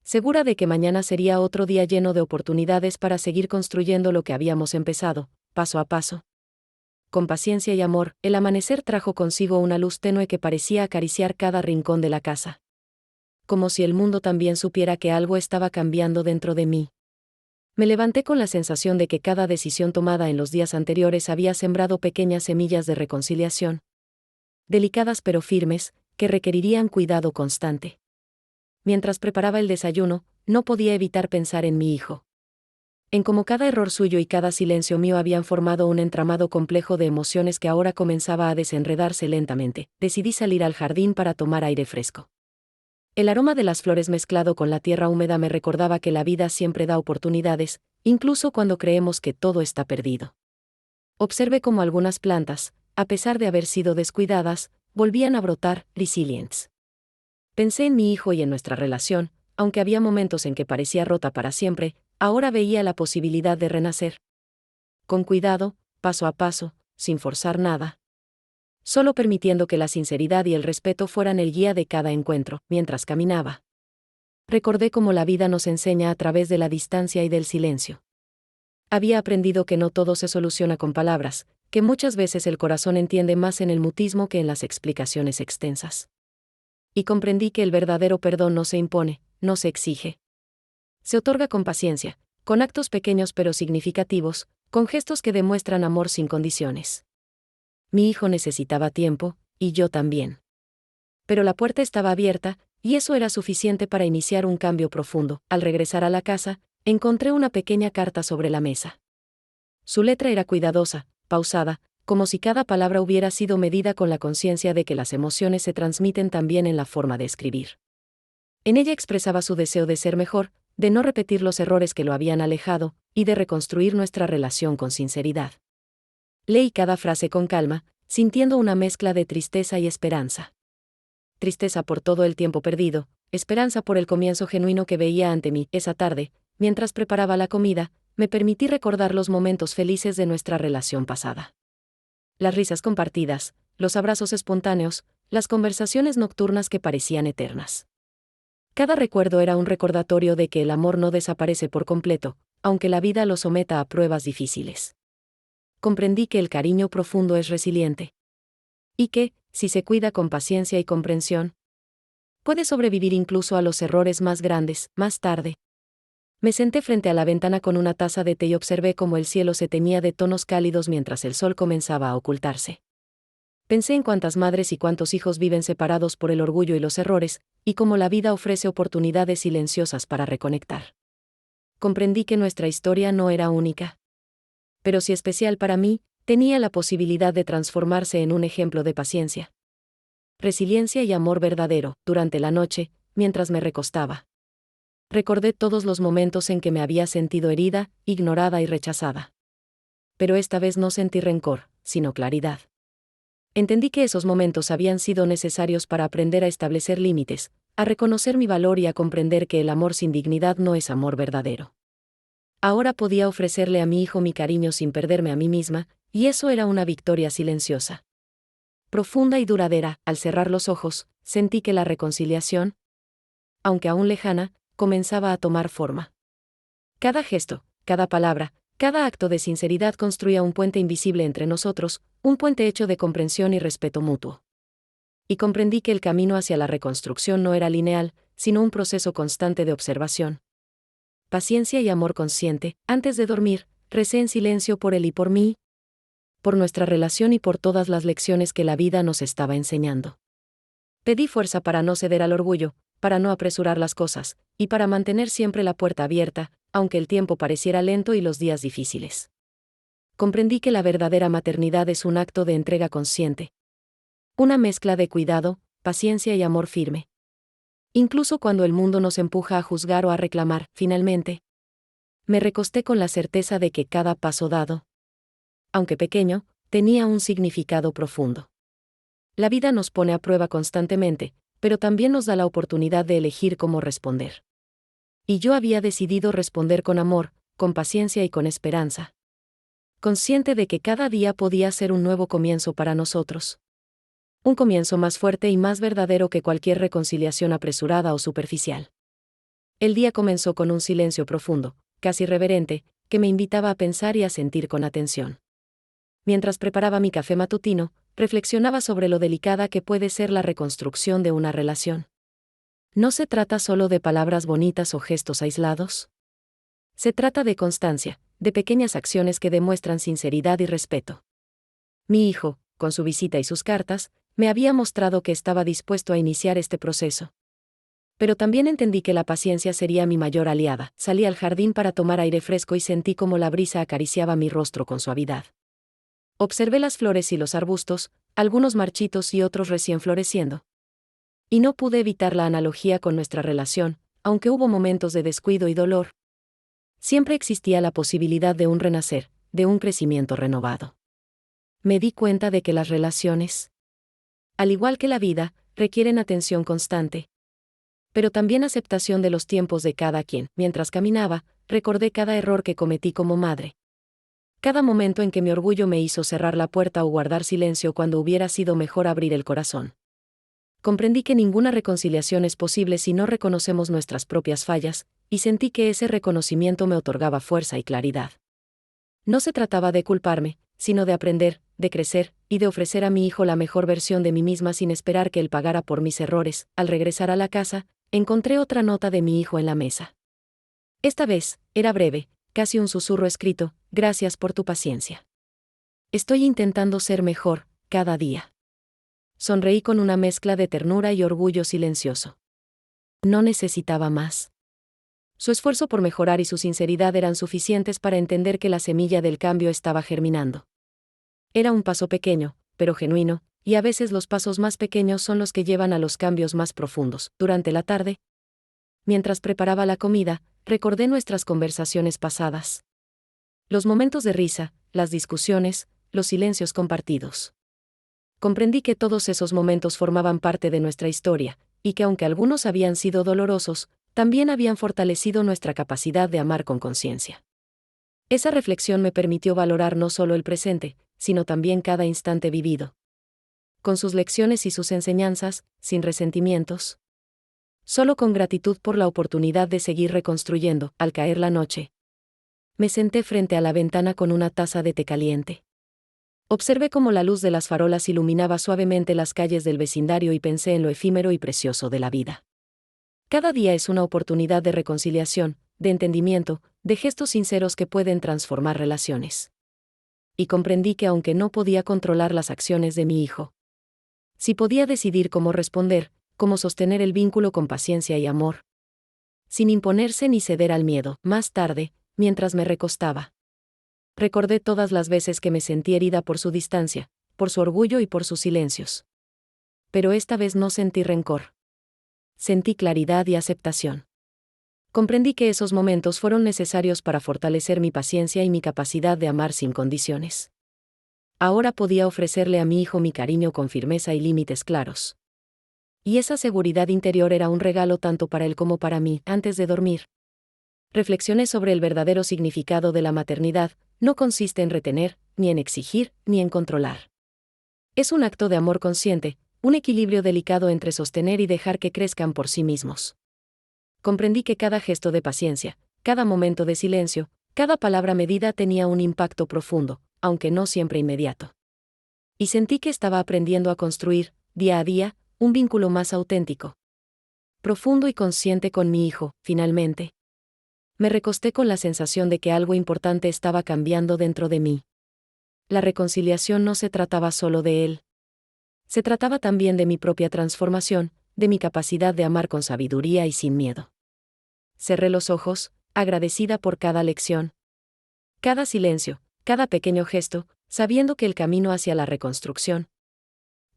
segura de que mañana sería otro día lleno de oportunidades para seguir construyendo lo que habíamos empezado, paso a paso. Con paciencia y amor, el amanecer trajo consigo una luz tenue que parecía acariciar cada rincón de la casa. Como si el mundo también supiera que algo estaba cambiando dentro de mí. Me levanté con la sensación de que cada decisión tomada en los días anteriores había sembrado pequeñas semillas de reconciliación. Delicadas pero firmes, que requerirían cuidado constante. Mientras preparaba el desayuno, no podía evitar pensar en mi hijo. En cómo cada error suyo y cada silencio mío habían formado un entramado complejo de emociones que ahora comenzaba a desenredarse lentamente. Decidí salir al jardín para tomar aire fresco. El aroma de las flores mezclado con la tierra húmeda me recordaba que la vida siempre da oportunidades, incluso cuando creemos que todo está perdido. Observé cómo algunas plantas, a pesar de haber sido descuidadas, volvían a brotar, resilientes. Pensé en mi hijo y en nuestra relación, aunque había momentos en que parecía rota para siempre, ahora veía la posibilidad de renacer. Con cuidado, paso a paso, sin forzar nada. Solo permitiendo que la sinceridad y el respeto fueran el guía de cada encuentro. Mientras caminaba, recordé cómo la vida nos enseña a través de la distancia y del silencio. Había aprendido que no todo se soluciona con palabras, que muchas veces el corazón entiende más en el mutismo que en las explicaciones extensas. Y comprendí que el verdadero perdón no se impone, no se exige. Se otorga con paciencia, con actos pequeños pero significativos, con gestos que demuestran amor sin condiciones. Mi hijo necesitaba tiempo, y yo también. Pero la puerta estaba abierta, y eso era suficiente para iniciar un cambio profundo. Al regresar a la casa, encontré una pequeña carta sobre la mesa. Su letra era cuidadosa, pausada, como si cada palabra hubiera sido medida con la conciencia de que las emociones se transmiten también en la forma de escribir. En ella expresaba su deseo de ser mejor, de no repetir los errores que lo habían alejado, y de reconstruir nuestra relación con sinceridad. Leí cada frase con calma, sintiendo una mezcla de tristeza y esperanza. Tristeza por todo el tiempo perdido, esperanza por el comienzo genuino que veía ante mí. Esa tarde, mientras preparaba la comida, me permití recordar los momentos felices de nuestra relación pasada. Las risas compartidas, los abrazos espontáneos, las conversaciones nocturnas que parecían eternas. Cada recuerdo era un recordatorio de que el amor no desaparece por completo, aunque la vida lo someta a pruebas difíciles. Comprendí que el cariño profundo es resiliente. Y que, si se cuida con paciencia y comprensión, puede sobrevivir incluso a los errores más grandes. Más tarde, me senté frente a la ventana con una taza de té y observé cómo el cielo se teñía de tonos cálidos mientras el sol comenzaba a ocultarse. Pensé en cuántas madres y cuántos hijos viven separados por el orgullo y los errores, y cómo la vida ofrece oportunidades silenciosas para reconectar. Comprendí que nuestra historia no era única, pero sí especial para mí, tenía la posibilidad de transformarse en un ejemplo de paciencia, resiliencia y amor verdadero. Durante la noche, mientras me recostaba, recordé todos los momentos en que me había sentido herida, ignorada y rechazada. Pero esta vez no sentí rencor, sino claridad. Entendí que esos momentos habían sido necesarios para aprender a establecer límites, a reconocer mi valor y a comprender que el amor sin dignidad no es amor verdadero. Ahora podía ofrecerle a mi hijo mi cariño sin perderme a mí misma, y eso era una victoria silenciosa, profunda y duradera. Al cerrar los ojos, sentí que la reconciliación, aunque aún lejana, comenzaba a tomar forma. Cada gesto, cada palabra, cada acto de sinceridad construía un puente invisible entre nosotros, un puente hecho de comprensión y respeto mutuo. Y comprendí que el camino hacia la reconstrucción no era lineal, sino un proceso constante de observación, paciencia y amor consciente. Antes de dormir, recé en silencio por él y por mí, por nuestra relación y por todas las lecciones que la vida nos estaba enseñando. Pedí fuerza para no ceder al orgullo, para no apresurar las cosas, y para mantener siempre la puerta abierta, aunque el tiempo pareciera lento y los días difíciles. Comprendí que la verdadera maternidad es un acto de entrega consciente. Una mezcla de cuidado, paciencia y amor firme. Incluso cuando el mundo nos empuja a juzgar o a reclamar, finalmente, me recosté con la certeza de que cada paso dado, aunque pequeño, tenía un significado profundo. La vida nos pone a prueba constantemente, pero también nos da la oportunidad de elegir cómo responder. Y yo había decidido responder con amor, con paciencia y con esperanza. Consciente de que cada día podía ser un nuevo comienzo para nosotros. Un comienzo más fuerte y más verdadero que cualquier reconciliación apresurada o superficial. El día comenzó con un silencio profundo, casi reverente, que me invitaba a pensar y a sentir con atención. Mientras preparaba mi café matutino, reflexionaba sobre lo delicada que puede ser la reconstrucción de una relación. No se trata solo de palabras bonitas o gestos aislados. Se trata de constancia, de pequeñas acciones que demuestran sinceridad y respeto. Mi hijo, con su visita y sus cartas, me había mostrado que estaba dispuesto a iniciar este proceso. Pero también entendí que la paciencia sería mi mayor aliada. Salí al jardín para tomar aire fresco y sentí cómo la brisa acariciaba mi rostro con suavidad. Observé las flores y los arbustos, algunos marchitos y otros recién floreciendo. Y no pude evitar la analogía con nuestra relación, aunque hubo momentos de descuido y dolor. Siempre existía la posibilidad de un renacer, de un crecimiento renovado. Me di cuenta de que las relaciones, al igual que la vida, requieren atención constante. Pero también aceptación de los tiempos de cada quien. Mientras caminaba, recordé cada error que cometí como madre. Cada momento en que mi orgullo me hizo cerrar la puerta o guardar silencio cuando hubiera sido mejor abrir el corazón. Comprendí que ninguna reconciliación es posible si no reconocemos nuestras propias fallas, y sentí que ese reconocimiento me otorgaba fuerza y claridad. No se trataba de culparme, sino de aprender, de crecer, y de ofrecer a mi hijo la mejor versión de mí misma sin esperar que él pagara por mis errores. Al regresar a la casa, encontré otra nota de mi hijo en la mesa. Esta vez, era breve, casi un susurro escrito: gracias por tu paciencia. Estoy intentando ser mejor, cada día. Sonreí con una mezcla de ternura y orgullo silencioso. No necesitaba más. Su esfuerzo por mejorar y su sinceridad eran suficientes para entender que la semilla del cambio estaba germinando. Era un paso pequeño, pero genuino, y a veces los pasos más pequeños son los que llevan a los cambios más profundos. Durante la tarde, mientras preparaba la comida, recordé nuestras conversaciones pasadas. Los momentos de risa, las discusiones, los silencios compartidos. Comprendí que todos esos momentos formaban parte de nuestra historia, y que aunque algunos habían sido dolorosos, también habían fortalecido nuestra capacidad de amar con conciencia. Esa reflexión me permitió valorar no solo el presente, sino también cada instante vivido. Con sus lecciones y sus enseñanzas, sin resentimientos. Solo con gratitud por la oportunidad de seguir reconstruyendo. Al caer la noche, me senté frente a la ventana con una taza de té caliente. Observé cómo la luz de las farolas iluminaba suavemente las calles del vecindario y pensé en lo efímero y precioso de la vida. Cada día es una oportunidad de reconciliación, de entendimiento, de gestos sinceros que pueden transformar relaciones. Y comprendí que aunque no podía controlar las acciones de mi hijo, sí podía decidir cómo responder, cómo sostener el vínculo con paciencia y amor. Sin imponerse ni ceder al miedo. Más tarde, mientras me recostaba, recordé todas las veces que me sentí herida por su distancia, por su orgullo y por sus silencios. Pero esta vez no sentí rencor. Sentí claridad y aceptación. Comprendí que esos momentos fueron necesarios para fortalecer mi paciencia y mi capacidad de amar sin condiciones. Ahora podía ofrecerle a mi hijo mi cariño con firmeza y límites claros. Y esa seguridad interior era un regalo tanto para él como para mí. Antes de dormir, reflexioné sobre el verdadero significado de la maternidad. No consiste en retener, ni en exigir, ni en controlar. Es un acto de amor consciente, un equilibrio delicado entre sostener y dejar que crezcan por sí mismos. Comprendí que cada gesto de paciencia, cada momento de silencio, cada palabra medida tenía un impacto profundo, aunque no siempre inmediato. Y sentí que estaba aprendiendo a construir, día a día, un vínculo más auténtico, profundo y consciente con mi hijo. Finalmente, me recosté con la sensación de que algo importante estaba cambiando dentro de mí. La reconciliación no se trataba solo de él. Se trataba también de mi propia transformación, de mi capacidad de amar con sabiduría y sin miedo. Cerré los ojos, agradecida por cada lección, cada silencio, cada pequeño gesto, sabiendo que el camino hacia la reconstrucción,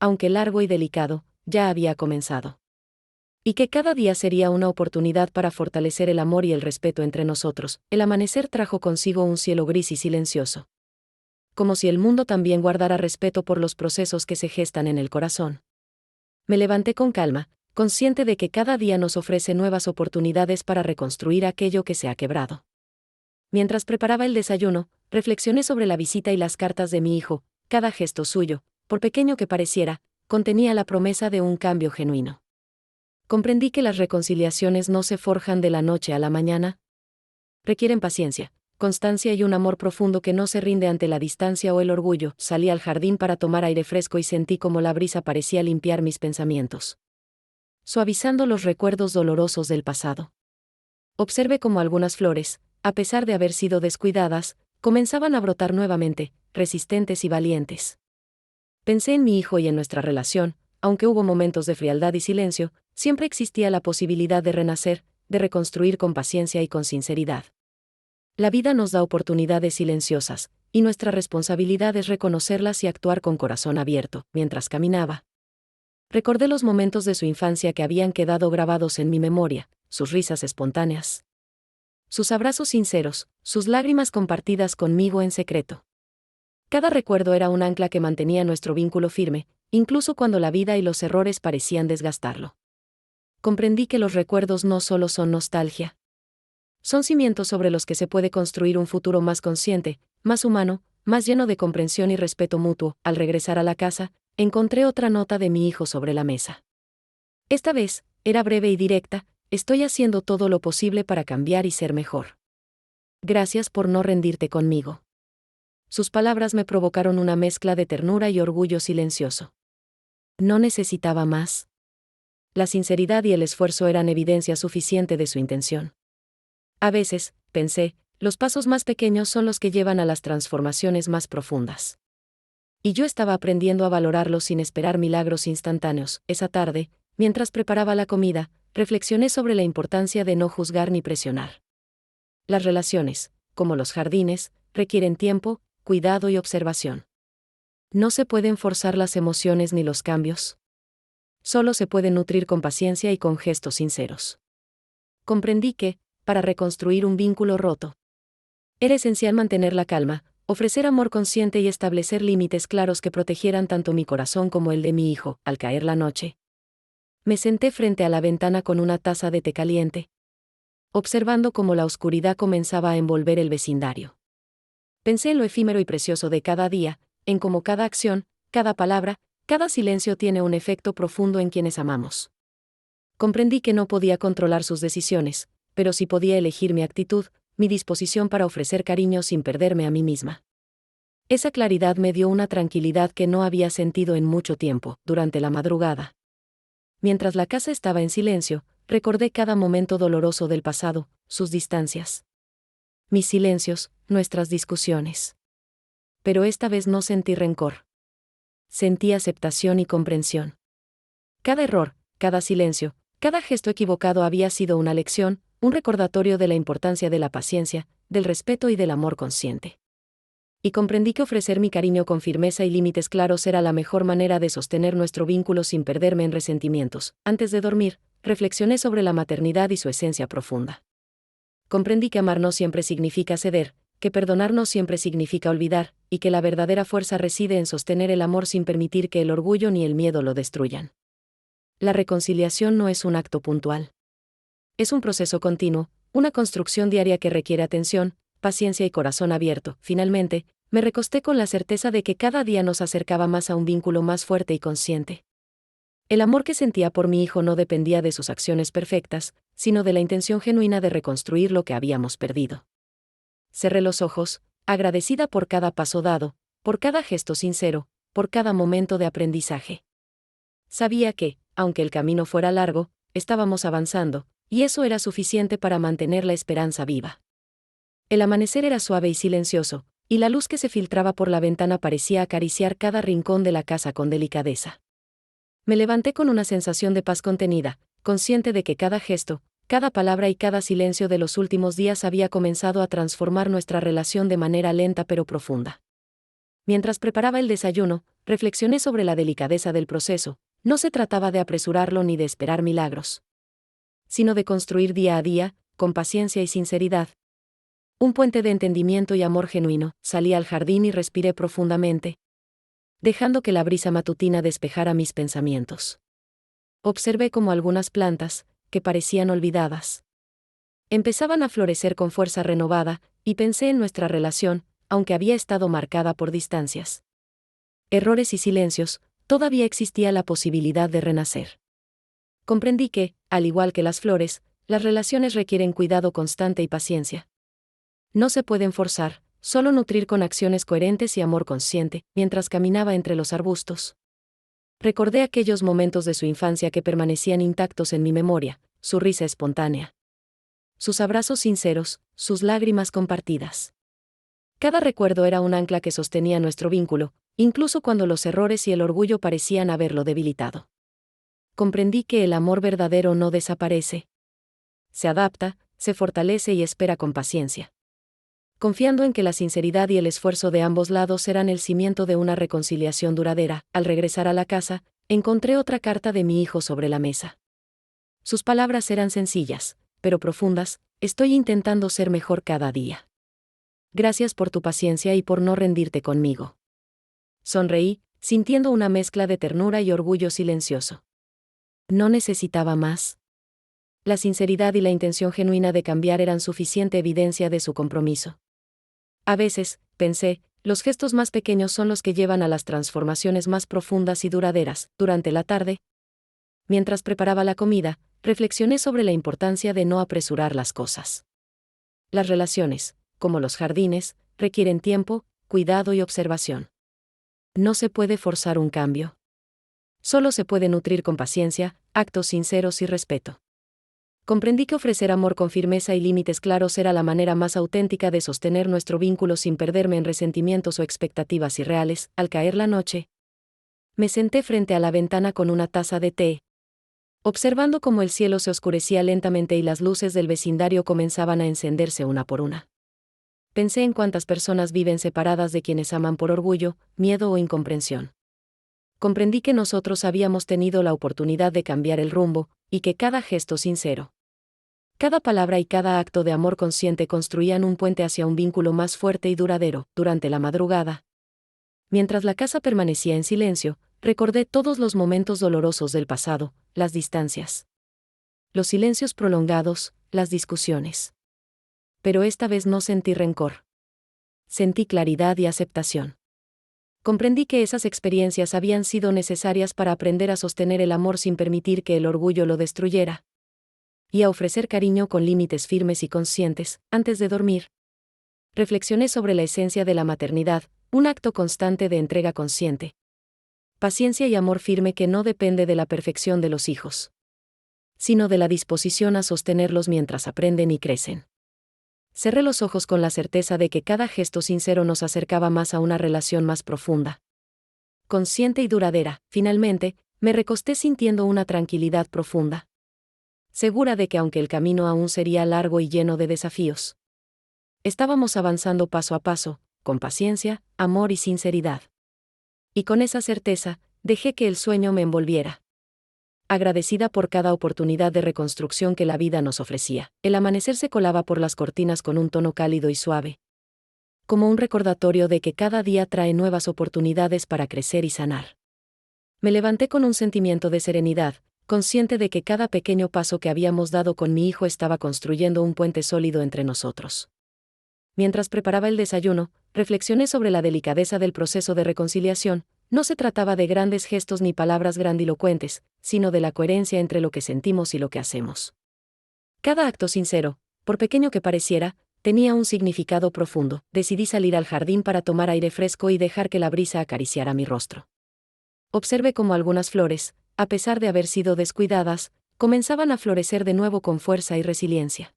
aunque largo y delicado, ya había comenzado. Y que cada día sería una oportunidad para fortalecer el amor y el respeto entre nosotros. El amanecer trajo consigo un cielo gris y silencioso. Como si el mundo también guardara respeto por los procesos que se gestan en el corazón. Me levanté con calma, consciente de que cada día nos ofrece nuevas oportunidades para reconstruir aquello que se ha quebrado. Mientras preparaba el desayuno, reflexioné sobre la visita y las cartas de mi hijo. Cada gesto suyo, por pequeño que pareciera, contenía la promesa de un cambio genuino. Comprendí que las reconciliaciones no se forjan de la noche a la mañana. Requieren paciencia, constancia y un amor profundo que no se rinde ante la distancia o el orgullo. Salí al jardín para tomar aire fresco y sentí como la brisa parecía limpiar mis pensamientos, suavizando los recuerdos dolorosos del pasado. Observé cómo algunas flores, a pesar de haber sido descuidadas, comenzaban a brotar nuevamente, resistentes y valientes. Pensé en mi hijo y en nuestra relación. Aunque hubo momentos de frialdad y silencio, siempre existía la posibilidad de renacer, de reconstruir con paciencia y con sinceridad. La vida nos da oportunidades silenciosas, y nuestra responsabilidad es reconocerlas y actuar con corazón abierto. Mientras caminaba, recordé los momentos de su infancia que habían quedado grabados en mi memoria, sus risas espontáneas, sus abrazos sinceros, sus lágrimas compartidas conmigo en secreto. Cada recuerdo era un ancla que mantenía nuestro vínculo firme, incluso cuando la vida y los errores parecían desgastarlo. Comprendí que los recuerdos no solo son nostalgia. Son cimientos sobre los que se puede construir un futuro más consciente, más humano, más lleno de comprensión y respeto mutuo. Al regresar a la casa, encontré otra nota de mi hijo sobre la mesa. Esta vez, era breve y directa: estoy haciendo todo lo posible para cambiar y ser mejor. Gracias por no rendirte conmigo. Sus palabras me provocaron una mezcla de ternura y orgullo silencioso. No necesitaba más. La sinceridad y el esfuerzo eran evidencia suficiente de su intención. A veces, pensé, los pasos más pequeños son los que llevan a las transformaciones más profundas. Y yo estaba aprendiendo a valorarlos sin esperar milagros instantáneos. Esa tarde, mientras preparaba la comida, reflexioné sobre la importancia de no juzgar ni presionar. Las relaciones, como los jardines, requieren tiempo, cuidado y observación. No se pueden forzar las emociones ni los cambios. Solo se pueden nutrir con paciencia y con gestos sinceros. Comprendí que, para reconstruir un vínculo roto, era esencial mantener la calma, ofrecer amor consciente y establecer límites claros que protegieran tanto mi corazón como el de mi hijo. Al caer la noche, me senté frente a la ventana con una taza de té caliente, observando cómo la oscuridad comenzaba a envolver el vecindario. Pensé en lo efímero y precioso de cada día, en cómo cada acción, cada palabra, cada silencio tiene un efecto profundo en quienes amamos. Comprendí que no podía controlar sus decisiones, pero sí podía elegir mi actitud, mi disposición para ofrecer cariño sin perderme a mí misma. Esa claridad me dio una tranquilidad que no había sentido en mucho tiempo. Durante la madrugada, mientras la casa estaba en silencio, recordé cada momento doloroso del pasado, sus distancias, mis silencios, nuestras discusiones. Pero esta vez no sentí rencor. Sentí aceptación y comprensión. Cada error, cada silencio, cada gesto equivocado había sido una lección, un recordatorio de la importancia de la paciencia, del respeto y del amor consciente. Y comprendí que ofrecer mi cariño con firmeza y límites claros era la mejor manera de sostener nuestro vínculo sin perderme en resentimientos. Antes de dormir, reflexioné sobre la maternidad y su esencia profunda. Comprendí que amar no siempre significa ceder, que perdonar no siempre significa olvidar, y que la verdadera fuerza reside en sostener el amor sin permitir que el orgullo ni el miedo lo destruyan. La reconciliación no es un acto puntual. Es un proceso continuo, una construcción diaria que requiere atención, paciencia y corazón abierto. Finalmente, me recosté con la certeza de que cada día nos acercaba más a un vínculo más fuerte y consciente. El amor que sentía por mi hijo no dependía de sus acciones perfectas, sino de la intención genuina de reconstruir lo que habíamos perdido. Cerré los ojos, agradecida por cada paso dado, por cada gesto sincero, por cada momento de aprendizaje. Sabía que, aunque el camino fuera largo, estábamos avanzando, y eso era suficiente para mantener la esperanza viva. El amanecer era suave y silencioso, y la luz que se filtraba por la ventana parecía acariciar cada rincón de la casa con delicadeza. Me levanté con una sensación de paz contenida, consciente de que cada gesto, cada palabra y cada silencio de los últimos días había comenzado a transformar nuestra relación de manera lenta pero profunda. Mientras preparaba el desayuno, reflexioné sobre la delicadeza del proceso. No se trataba de apresurarlo ni de esperar milagros, sino de construir día a día, con paciencia y sinceridad, un puente de entendimiento y amor genuino. Salí al jardín y respiré profundamente, dejando que la brisa matutina despejara mis pensamientos. Observé cómo algunas plantas, que parecían olvidadas, empezaban a florecer con fuerza renovada, y pensé en nuestra relación, aunque había estado marcada por distancias, errores y silencios, todavía existía la posibilidad de renacer. Comprendí que, al igual que las flores, las relaciones requieren cuidado constante y paciencia. No se pueden forzar, solo nutrir con acciones coherentes y amor consciente. Mientras caminaba entre los arbustos, recordé aquellos momentos de su infancia que permanecían intactos en mi memoria, su risa espontánea, sus abrazos sinceros, sus lágrimas compartidas. Cada recuerdo era un ancla que sostenía nuestro vínculo, incluso cuando los errores y el orgullo parecían haberlo debilitado. Comprendí que el amor verdadero no desaparece. Se adapta, se fortalece y espera con paciencia, confiando en que la sinceridad y el esfuerzo de ambos lados serán el cimiento de una reconciliación duradera. Al regresar a la casa, encontré otra carta de mi hijo sobre la mesa. Sus palabras eran sencillas, pero profundas: estoy intentando ser mejor cada día. Gracias por tu paciencia y por no rendirte conmigo. Sonreí, sintiendo una mezcla de ternura y orgullo silencioso. No necesitaba más. La sinceridad y la intención genuina de cambiar eran suficiente evidencia de su compromiso. A veces, pensé, los gestos más pequeños son los que llevan a las transformaciones más profundas y duraderas. Durante la tarde, mientras preparaba la comida, reflexioné sobre la importancia de no apresurar las cosas. Las relaciones, como los jardines, requieren tiempo, cuidado y observación. No se puede forzar un cambio. Solo se puede nutrir con paciencia, actos sinceros y respeto. Comprendí que ofrecer amor con firmeza y límites claros era la manera más auténtica de sostener nuestro vínculo sin perderme en resentimientos o expectativas irreales. Al caer la noche, me senté frente a la ventana con una taza de té, observando cómo el cielo se oscurecía lentamente y las luces del vecindario comenzaban a encenderse una por una. Pensé en cuántas personas viven separadas de quienes aman por orgullo, miedo o incomprensión. Comprendí que nosotros habíamos tenido la oportunidad de cambiar el rumbo, y que cada gesto sincero, cada palabra y cada acto de amor consciente construían un puente hacia un vínculo más fuerte y duradero. Durante la madrugada, mientras la casa permanecía en silencio, recordé todos los momentos dolorosos del pasado, las distancias, los silencios prolongados, las discusiones. Pero esta vez no sentí rencor. Sentí claridad y aceptación. Comprendí que esas experiencias habían sido necesarias para aprender a sostener el amor sin permitir que el orgullo lo destruyera, y a ofrecer cariño con límites firmes y conscientes. Antes de dormir, reflexioné sobre la esencia de la maternidad, un acto constante de entrega consciente, paciencia y amor firme que no depende de la perfección de los hijos, sino de la disposición a sostenerlos mientras aprenden y crecen. Cerré los ojos con la certeza de que cada gesto sincero nos acercaba más a una relación más profunda, consciente y duradera. Finalmente, me recosté sintiendo una tranquilidad profunda, segura de que aunque el camino aún sería largo y lleno de desafíos, estábamos avanzando paso a paso, con paciencia, amor y sinceridad. Y con esa certeza, dejé que el sueño me envolviera, agradecida por cada oportunidad de reconstrucción que la vida nos ofrecía. El amanecer se colaba por las cortinas con un tono cálido y suave, como un recordatorio de que cada día trae nuevas oportunidades para crecer y sanar. Me levanté con un sentimiento de serenidad, consciente de que cada pequeño paso que habíamos dado con mi hijo estaba construyendo un puente sólido entre nosotros. Mientras preparaba el desayuno, reflexioné sobre la delicadeza del proceso de reconciliación. No se trataba de grandes gestos ni palabras grandilocuentes, sino de la coherencia entre lo que sentimos y lo que hacemos. Cada acto sincero, por pequeño que pareciera, tenía un significado profundo. Decidí salir al jardín para tomar aire fresco y dejar que la brisa acariciara mi rostro. Observé cómo algunas flores, a pesar de haber sido descuidadas, comenzaban a florecer de nuevo con fuerza y resiliencia.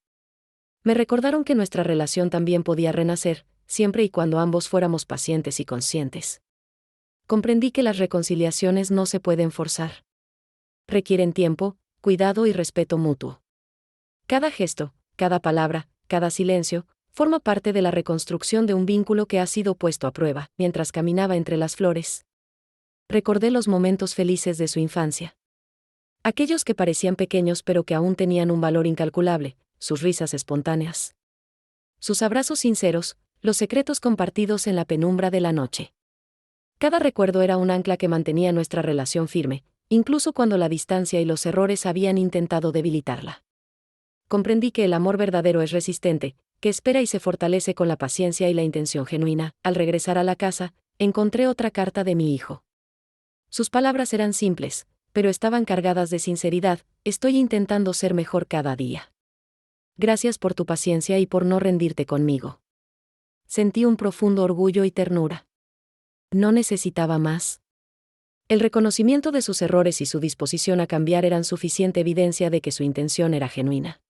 Me recordaron que nuestra relación también podía renacer, siempre y cuando ambos fuéramos pacientes y conscientes. Comprendí que las reconciliaciones no se pueden forzar. Requieren tiempo, cuidado y respeto mutuo. Cada gesto, cada palabra, cada silencio, forma parte de la reconstrucción de un vínculo que ha sido puesto a prueba. Mientras caminaba entre las flores, recordé los momentos felices de su infancia. Aquellos que parecían pequeños pero que aún tenían un valor incalculable, sus risas espontáneas, sus abrazos sinceros, los secretos compartidos en la penumbra de la noche. Cada recuerdo era un ancla que mantenía nuestra relación firme, incluso cuando la distancia y los errores habían intentado debilitarla. Comprendí que el amor verdadero es resistente, que espera y se fortalece con la paciencia y la intención genuina. Al regresar a la casa, encontré otra carta de mi hijo. Sus palabras eran simples, pero estaban cargadas de sinceridad. Estoy intentando ser mejor cada día. Gracias por tu paciencia y por no rendirte conmigo. Sentí un profundo orgullo y ternura. No necesitaba más. El reconocimiento de sus errores y su disposición a cambiar eran suficiente evidencia de que su intención era genuina.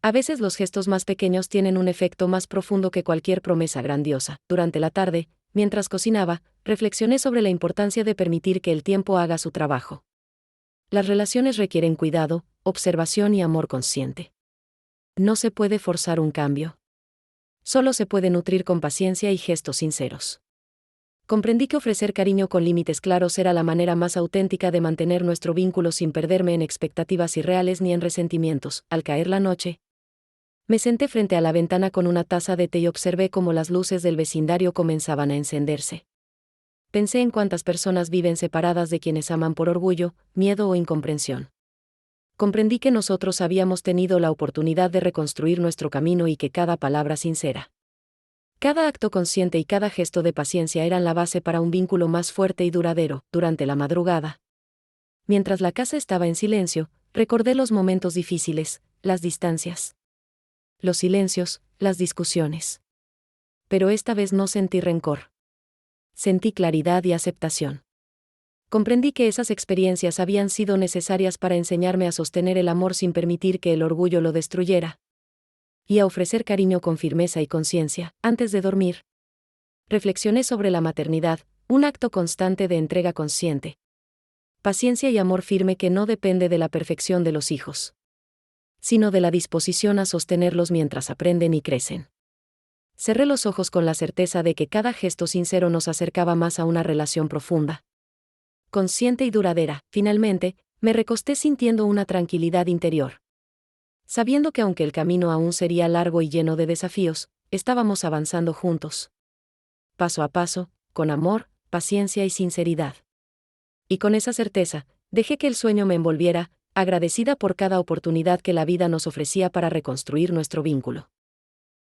A veces los gestos más pequeños tienen un efecto más profundo que cualquier promesa grandiosa. Durante la tarde, mientras cocinaba, reflexioné sobre la importancia de permitir que el tiempo haga su trabajo. Las relaciones requieren cuidado, observación y amor consciente. No se puede forzar un cambio. Solo se puede nutrir con paciencia y gestos sinceros. Comprendí que ofrecer cariño con límites claros era la manera más auténtica de mantener nuestro vínculo sin perderme en expectativas irreales ni en resentimientos. Al caer la noche, me senté frente a la ventana con una taza de té y observé cómo las luces del vecindario comenzaban a encenderse. Pensé en cuántas personas viven separadas de quienes aman por orgullo, miedo o incomprensión. Comprendí que nosotros habíamos tenido la oportunidad de reconstruir nuestro camino y que cada palabra sincera, cada acto consciente y cada gesto de paciencia eran la base para un vínculo más fuerte y duradero. Durante la madrugada, mientras la casa estaba en silencio, recordé los momentos difíciles, las distancias, los silencios, las discusiones. Pero esta vez no sentí rencor. Sentí claridad y aceptación. Comprendí que esas experiencias habían sido necesarias para enseñarme a sostener el amor sin permitir que el orgullo lo destruyera, y a ofrecer cariño con firmeza y conciencia. Antes de dormir, reflexioné sobre la maternidad, un acto constante de entrega consciente, paciencia y amor firme que no depende de la perfección de los hijos, sino de la disposición a sostenerlos mientras aprenden y crecen. Cerré los ojos con la certeza de que cada gesto sincero nos acercaba más a una relación profunda, consciente y duradera. Finalmente, me recosté sintiendo una tranquilidad interior, sabiendo que aunque el camino aún sería largo y lleno de desafíos, estábamos avanzando juntos, paso a paso, con amor, paciencia y sinceridad. Y con esa certeza, dejé que el sueño me envolviera, agradecida por cada oportunidad que la vida nos ofrecía para reconstruir nuestro vínculo.